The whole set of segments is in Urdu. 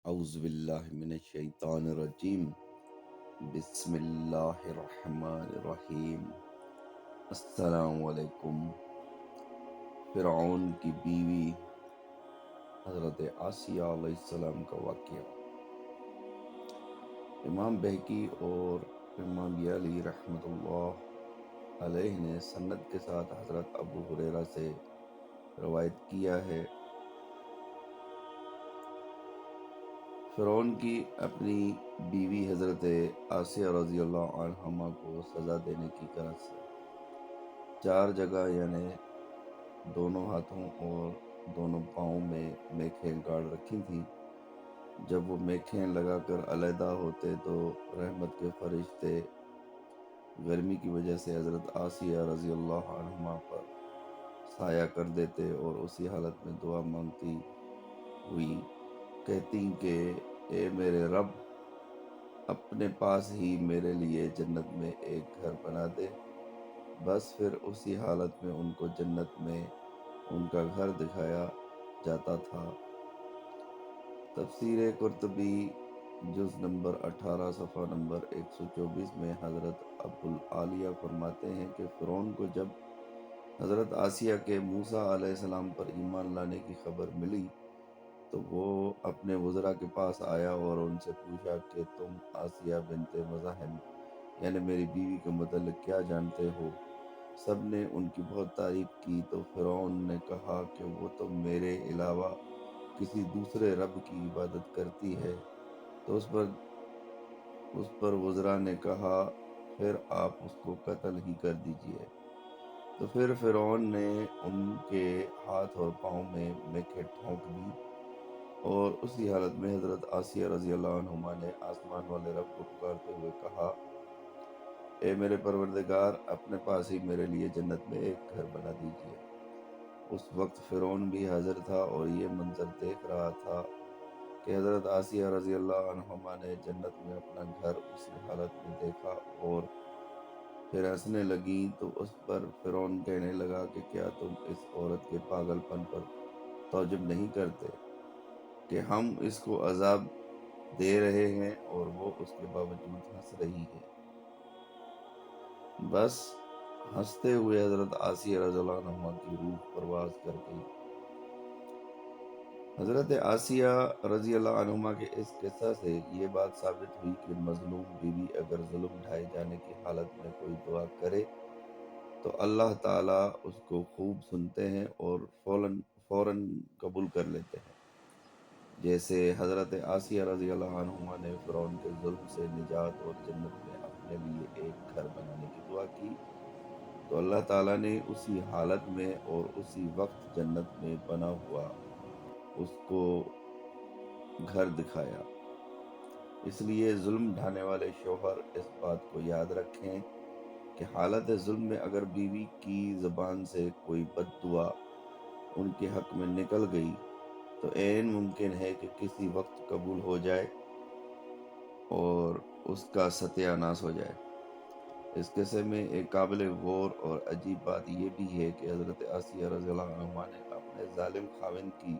اعوذ باللہ من الشیطان الرجیم بسم اللہ الرحمن الرحیم۔ السلام علیکم۔ فرعون کی بیوی حضرت آسیہ علیہ السلام کا واقعہ۔ امام بہقی اور امام بیالی رحمۃ اللہ علیہ نے سند کے ساتھ حضرت ابو ہریرہ سے روایت کیا ہے، فرعون کی اپنی بیوی حضرت آسیہ رضی اللہ عنہما کو سزا دینے کی غرض سے 4 جگہ یعنی دونوں ہاتھوں اور دونوں پاؤں میں میخیں گاڑ رکھی تھیں۔ جب وہ میخیں لگا کر علیحدہ ہوتے تو رحمت کے فرشتے گرمی کی وجہ سے حضرت آسیہ رضی اللہ عنہما پر سایہ کر دیتے اور اسی حالت میں دعا مانگتی ہوئی کہتی کہ اے میرے رب، اپنے پاس ہی میرے لیے جنت میں ایک گھر بنا دے۔ بس پھر اسی حالت میں ان کو جنت میں ان کا گھر دکھایا جاتا تھا۔ تفسیر قرطبی جز نمبر 18 صفحہ نمبر 124 میں حضرت ابوالعالیہ فرماتے ہیں کہ فرعون کو جب حضرت آسیہ کے موسیٰ علیہ السلام پر ایمان لانے کی خبر ملی تو وہ اپنے وزراء کے پاس آیا اور ان سے پوچھا کہ تم آسیہ بنت مزاحم یعنی میری بیوی کے متعلق کیا جانتے ہو؟ سب نے ان کی بہت تعریف کی تو فرعون نے کہا کہ وہ تو میرے علاوہ کسی دوسرے رب کی عبادت کرتی ہے۔ تو اس پر وزراء نے کہا پھر آپ اس کو قتل ہی کر دیجئے۔ تو پھر فرعون نے ان کے ہاتھ اور پاؤں میں میخیں ٹھونک دی اور اسی حالت میں حضرت آسیہ رضی اللہ عنہما نے آسمان والے رب کو پکارتے ہوئے کہا اے میرے پروردگار، اپنے پاس ہی میرے لیے جنت میں ایک گھر بنا دیجئے۔ اس وقت فرعون بھی حاضر تھا اور یہ منظر دیکھ رہا تھا کہ حضرت آسیہ رضی اللہ عنہما نے جنت میں اپنا گھر اسی حالت میں دیکھا اور پھر ہنسنے لگیں۔ تو اس پر فرعون کہنے لگا کہ کیا تم اس عورت کے پاگل پن پر تعجب نہیں کرتے کہ ہم اس کو عذاب دے رہے ہیں اور وہ اس کے باوجود ہنس رہی ہے؟ بس ہنستے ہوئے حضرت آسیہ رضی اللہ عنہما کی روح پرواز کر گئی۔ حضرت آسیہ رضی اللہ عنہما کے اس قصہ سے یہ بات ثابت ہوئی کہ مظلوم بیوی اگر ظلم ڈھائے جانے کی حالت میں کوئی دعا کرے تو اللہ تعالیٰ اس کو خوب سنتے ہیں اور فوراً قبول کر لیتے ہیں۔ جیسے حضرت آسیہ رضی اللہ عنہما نے فرعون کے ظلم سے نجات اور جنت میں اپنے لیے ایک گھر بنانے کی دعا کی تو اللہ تعالیٰ نے اسی حالت میں اور اسی وقت جنت میں بنا ہوا اس کو گھر دکھایا۔ اس لیے ظلم ڈھانے والے شوہر اس بات کو یاد رکھیں کہ حالت ظلم میں اگر بیوی کی زبان سے کوئی بد دعا ان کے حق میں نکل گئی تو عین ممکن ہے کہ کسی وقت قبول ہو جائے اور اس کا ستیہ ناش ہو جائے۔ اس قصے میں ایک قابل غور اور عجیب بات یہ بھی ہے کہ حضرت آسیہ رضی اللہ عنہما نے اپنے ظالم خاوند کی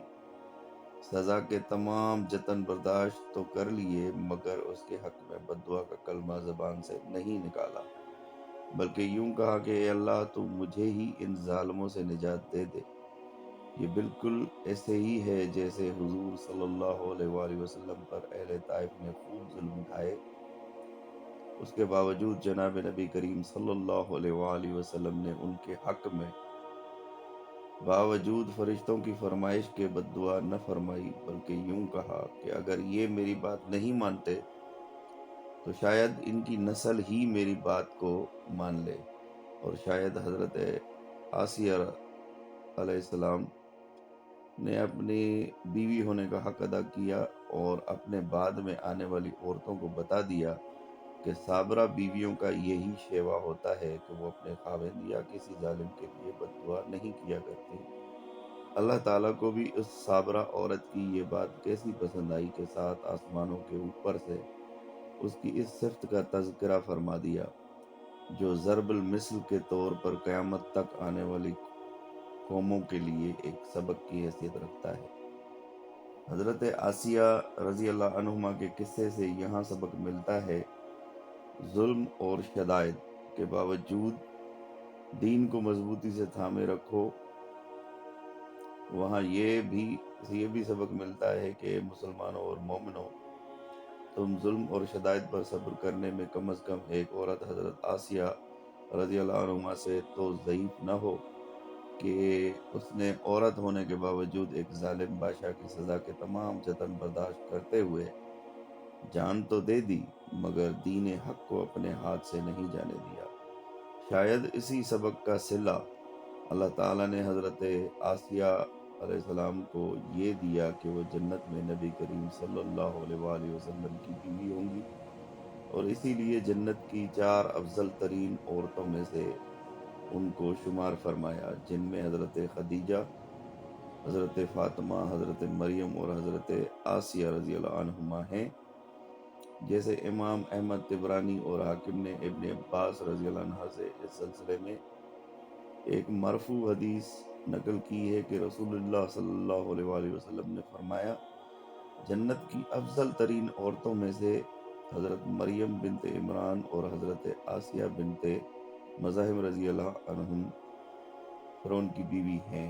سزا کے تمام جتن برداشت تو کر لیے مگر اس کے حق میں بد دعا کا کلمہ زبان سے نہیں نکالا، بلکہ یوں کہا کہ اے اللہ، تو مجھے ہی ان ظالموں سے نجات دے دے۔ یہ بالکل ایسے ہی ہے جیسے حضور صلی اللہ علیہ وآلہ وسلم پر اہل طائف نے خوب ظلم ڈھائے، اس کے باوجود جناب نبی کریم صلی اللہ علیہ وآلہ وسلم نے ان کے حق میں باوجود فرشتوں کی فرمائش کے بد دعا نہ فرمائی، بلکہ یوں کہا کہ اگر یہ میری بات نہیں مانتے تو شاید ان کی نسل ہی میری بات کو مان لے، اور شاید حضرت آسیہ علیہ السلام نے اپنی بیوی ہونے کا حق ادا کیا اور اپنے بعد میں آنے والی عورتوں کو بتا دیا کہ صابرہ بیویوں کا یہی شیوا ہوتا ہے کہ وہ اپنے خاوند یا کسی ظالم کے لیے بد دعا نہیں کیا کرتی۔ اللہ تعالیٰ کو بھی اس صابرہ عورت کی یہ بات کیسی پسند آئی کہ 7 آسمانوں کے اوپر سے اس کی اس صفت کا تذکرہ فرما دیا جو ضرب المثل کے طور پر قیامت تک آنے والی قوموں کے لیے ایک سبق کی حیثیت رکھتا ہے۔ حضرت آسیہ رضی اللہ عنہما کے قصے سے یہاں سبق ملتا ہے ظلم اور شدائد کے باوجود دین کو مضبوطی سے تھامے رکھو۔ وہاں یہ بھی سبق ملتا ہے کہ مسلمانوں اور مومنوں، تم ظلم اور شدائد پر صبر کرنے میں کم از کم ایک عورت حضرت آسیہ رضی اللہ عنہما سے تو ضعیف نہ ہو کہ اس نے عورت ہونے کے باوجود ایک ظالم بادشاہ کی سزا کے تمام ستم برداشت کرتے ہوئے جان تو دے دی، مگر دین حق کو اپنے ہاتھ سے نہیں جانے دیا۔ شاید اسی سبق کا صلہ اللہ تعالیٰ نے حضرت آسیہ علیہ السلام کو یہ دیا کہ وہ جنت میں نبی کریم صلی اللہ علیہ وآلہ وسلم کی بیوی ہوں گی، اور اسی لیے جنت کی 4 افضل ترین عورتوں میں سے ان کو شمار فرمایا، جن میں حضرت خدیجہ، حضرت فاطمہ، حضرت مریم اور حضرت آسیہ رضی اللہ عنہما ہیں۔ جیسے امام احمد طبرانی اور حاکم نے ابن عباس رضی اللہ عنہ سے اس سلسلے میں ایک مرفوع حدیث نقل کی ہے کہ رسول اللہ صلی اللہ علیہ وآلہ وسلم نے فرمایا، جنت کی افضل ترین عورتوں میں سے حضرت مریم بنت عمران اور حضرت آسیہ بنت مزاحم رضی اللہ عنہم فرعون کی بیوی ہیں۔